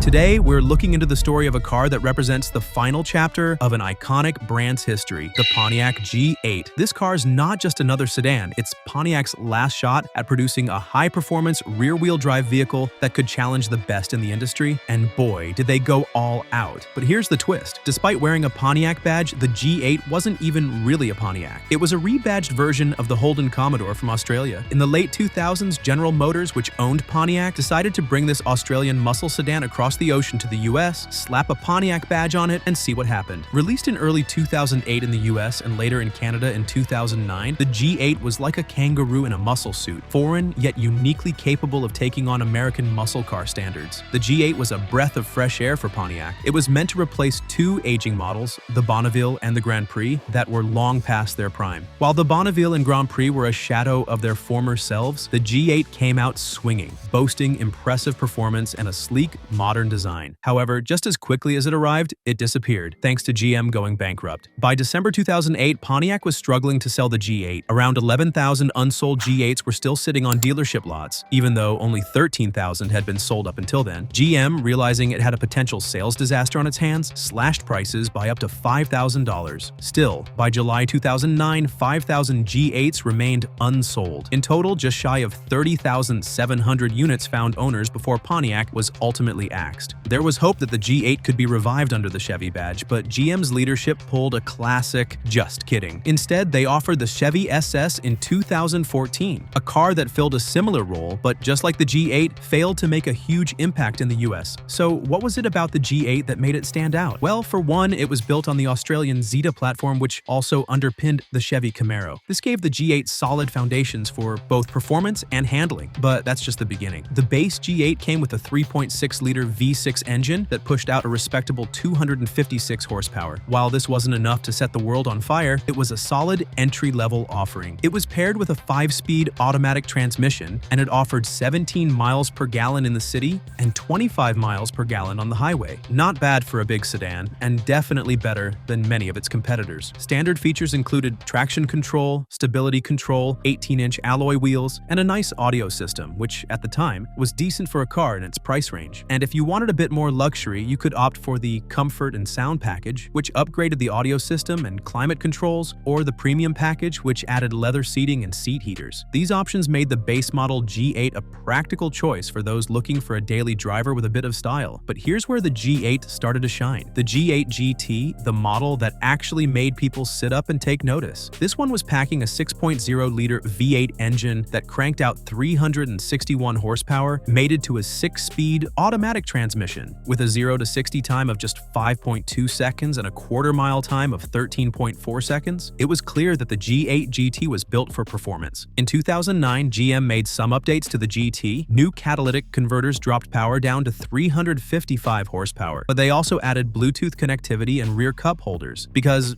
Today, we're looking into the story of a car that represents the final chapter of an iconic brand's history, the Pontiac G8. This car's not just another sedan, it's Pontiac's last shot at producing a high-performance rear-wheel drive vehicle that could challenge the best in the industry, and boy, did they go all out. But here's the twist. Despite wearing a Pontiac badge, the G8 wasn't even really a Pontiac. It was a rebadged version of the Holden Commodore from Australia. In the late 2000s, General Motors, which owned Pontiac, decided to bring this Australian muscle sedan across the ocean to the US, slap a Pontiac badge on it, and see what happened. Released in early 2008 in the US and later in Canada in 2009, the G8 was like a kangaroo in a muscle suit, foreign yet uniquely capable of taking on American muscle car standards. The G8 was a breath of fresh air for Pontiac. It was meant to replace two aging models, the Bonneville and the Grand Prix, that were long past their prime. While the Bonneville and Grand Prix were a shadow of their former selves, the G8 came out swinging, boasting impressive performance and a sleek, modern design. However, just as quickly as it arrived, it disappeared, thanks to GM going bankrupt. By December 2008, Pontiac was struggling to sell the G8. Around 11,000 unsold G8s were still sitting on dealership lots, even though only 13,000 had been sold up until then. GM, realizing it had a potential sales disaster on its hands, slashed prices by up to $5,000. Still, by July 2009, 5,000 G8s remained unsold. In total, just shy of 30,700 units found owners before Pontiac was ultimately axed. There was hope that the G8 could be revived under the Chevy badge, but GM's leadership pulled a classic "just kidding." Instead, they offered the Chevy SS in 2014, a car that filled a similar role, but just like the G8, failed to make a huge impact in the US. So what was it about the G8 that made it stand out? Well, for one, it was built on the Australian Zeta platform, which also underpinned the Chevy Camaro. This gave the G8 solid foundations for both performance and handling, but that's just the beginning. The base G8 came with a 3.6-liter V6 engine that pushed out a respectable 256 horsepower. While this wasn't enough to set the world on fire, it was a solid entry-level offering. It was paired with a 5-speed automatic transmission, and it offered 17 miles per gallon in the city and 25 miles per gallon on the highway. Not bad for a big sedan, and definitely better than many of its competitors. Standard features included traction control, stability control, 18-inch alloy wheels, and a nice audio system, which at the time was decent for a car in its price range. And if you wanted a bit more luxury, you could opt for the Comfort and Sound package, which upgraded the audio system and climate controls, or the Premium package, which added leather seating and seat heaters. These options made the base model G8 a practical choice for those looking for a daily driver with a bit of style. But here's where the G8 started to shine. The G8 GT, the model that actually made people sit up and take notice. This one was packing a 6.0-liter V8 engine that cranked out 361 horsepower, mated to a 6-speed automatic transmission. With a 0 to 60 time of just 5.2 seconds and a quarter-mile time of 13.4 seconds, it was clear that the G8 GT was built for performance. In 2009, GM made some updates to the GT. New catalytic converters dropped power down to 355 horsepower, but they also added Bluetooth connectivity and rear cup holders because,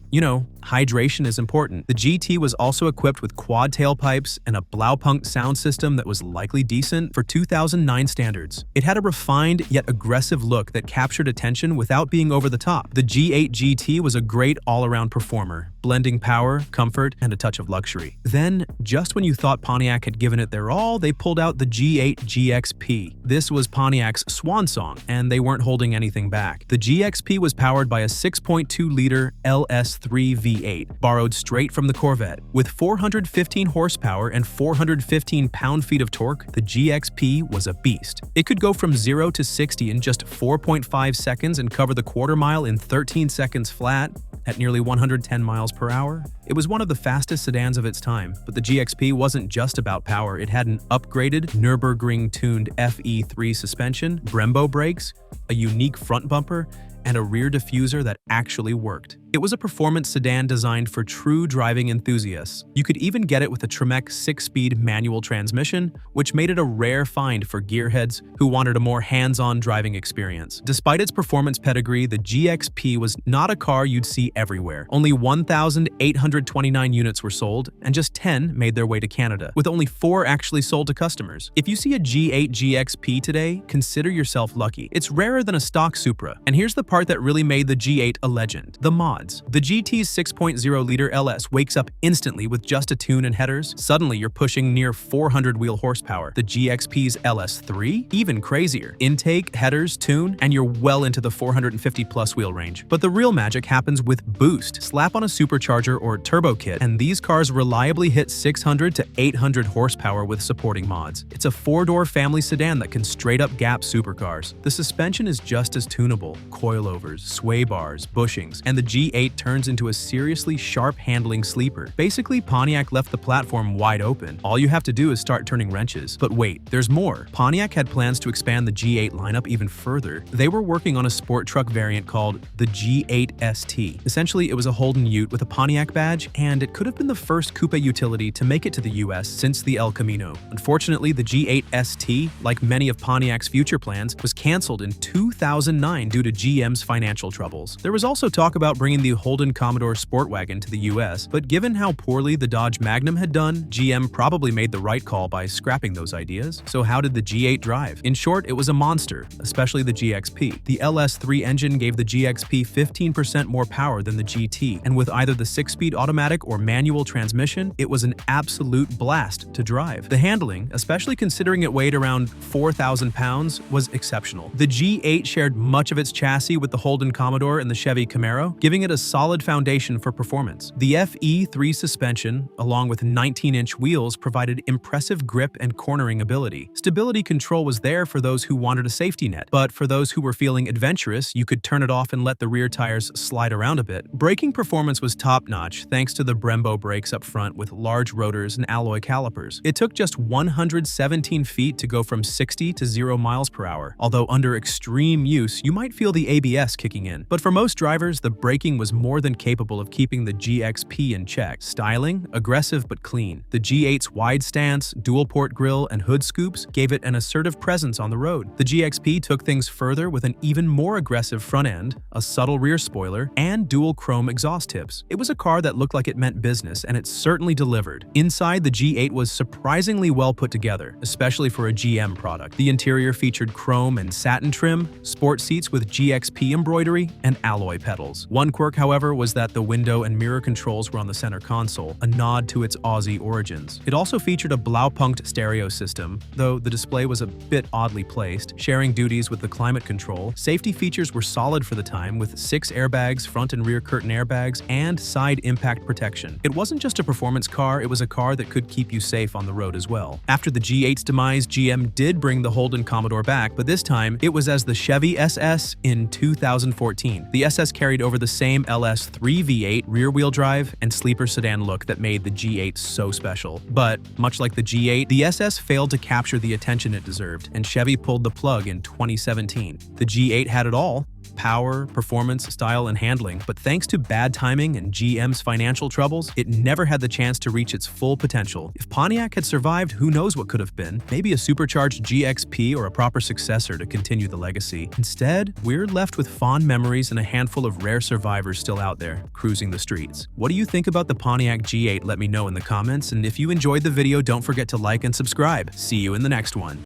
hydration is important. The GT was also equipped with quad tailpipes and a Blaupunkt sound system that was likely decent for 2009 standards. It had a refined yet aggressive look that captured attention without being over the top. The G8 GT was a great all-around performer, blending power, comfort, and a touch of luxury. Then, just when you thought Pontiac had given it their all, they pulled out the G8 GXP. This was Pontiac's swan song, and they weren't holding anything back. The GXP was powered by a 6.2-liter LS3 V8, borrowed straight from the Corvette. With 415 horsepower and 415 pound-feet of torque, the GXP was a beast. It could go from 0 to 60 in just 4.5 seconds and cover the quarter mile in 13 seconds flat at nearly 110 miles per hour. It was one of the fastest sedans of its time, but the GXP wasn't just about power. It had an upgraded Nürburgring-tuned FE3 suspension, Brembo brakes, a unique front bumper, and a rear diffuser that actually worked. It was a performance sedan designed for true driving enthusiasts. You could even get it with a Tremec 6-speed manual transmission, which made it a rare find for gearheads who wanted a more hands-on driving experience. Despite its performance pedigree, the GXP was not a car you'd see everywhere. Only 1,829 units were sold, and just 10 made their way to Canada, with only 4 actually sold to customers. If you see a G8 GXP today, consider yourself lucky. It's rarer than a stock Supra, and here's the part that really made the G8 a legend: the mods. mods. The GT's 6.0-liter LS wakes up instantly with just a tune and headers. Suddenly, you're pushing near 400 wheel horsepower. The GXP's LS3? Even crazier. Intake, headers, tune, and you're well into the 450-plus wheel range. But the real magic happens with boost. Slap on a supercharger or turbo kit, and these cars reliably hit 600 to 800 horsepower with supporting mods. It's a four-door family sedan that can straight-up gap supercars. The suspension is just as tunable. Coilovers, sway bars, bushings, and the G8 turns into a seriously sharp-handling sleeper. Basically, Pontiac left the platform wide open. All you have to do is start turning wrenches. But wait, there's more. Pontiac had plans to expand the G8 lineup even further. They were working on a sport truck variant called the G8 ST. Essentially, it was a Holden Ute with a Pontiac badge, and it could have been the first coupe utility to make it to the US since the El Camino. Unfortunately, the G8 ST, like many of Pontiac's future plans, was canceled in 2009 due to GM's financial troubles. There was also talk about bringing the Holden Commodore Sport Wagon to the US, but given how poorly the Dodge Magnum had done, GM probably made the right call by scrapping those ideas. So how did the G8 drive? In short, it was a monster, especially the GXP. The LS3 engine gave the GXP 15% more power than the GT, and with either the 6-speed automatic or manual transmission, it was an absolute blast to drive. The handling, especially considering it weighed around 4,000 pounds, was exceptional. The G8 shared much of its chassis with the Holden Commodore and the Chevy Camaro, giving it a solid foundation for performance. The FE3 suspension, along with 19-inch wheels, provided impressive grip and cornering ability. Stability control was there for those who wanted a safety net, but for those who were feeling adventurous, you could turn it off and let the rear tires slide around a bit. Braking performance was top-notch thanks to the Brembo brakes up front with large rotors and alloy calipers. It took just 117 feet to go from 60 to 0 miles per hour. Although under extreme use, you might feel the ABS kicking in. But for most drivers, the braking was more than capable of keeping the GXP in check. Styling, aggressive but clean. The G8's wide stance, dual-port grille, and hood scoops gave it an assertive presence on the road. The GXP took things further with an even more aggressive front end, a subtle rear spoiler, and dual chrome exhaust tips. It was a car that looked like it meant business, and it certainly delivered. Inside, the G8 was surprisingly well put together, especially for a GM product. The interior featured chrome and satin trim, sport seats with GXP embroidery, and alloy pedals. One quirk, however, was that the window and mirror controls were on the center console, a nod to its Aussie origins. It also featured a Blaupunkt stereo system, though the display was a bit oddly placed, sharing duties with the climate control. Safety features were solid for the time, with 6 airbags, front and rear curtain airbags, and side impact protection. It wasn't just a performance car, it was a car that could keep you safe on the road as well. After the G8's demise, GM did bring the Holden Commodore back, but this time it was as the Chevy SS in 2014. The SS carried over the same LS3 V8 rear-wheel drive and sleeper sedan look that made the G8 so special. But much like the G8, the SS failed to capture the attention it deserved, and Chevy pulled the plug in 2017. The G8 had it all: power, performance, style, and handling, but thanks to bad timing and GM's financial troubles, it never had the chance to reach its full potential. If Pontiac had survived, who knows what could have been? Maybe a supercharged GXP or a proper successor to continue the legacy. Instead, we're left with fond memories and a handful of rare survivors still out there, cruising the streets. What do you think about the Pontiac G8? Let me know in the comments, and if you enjoyed the video, don't forget to like and subscribe. See you in the next one.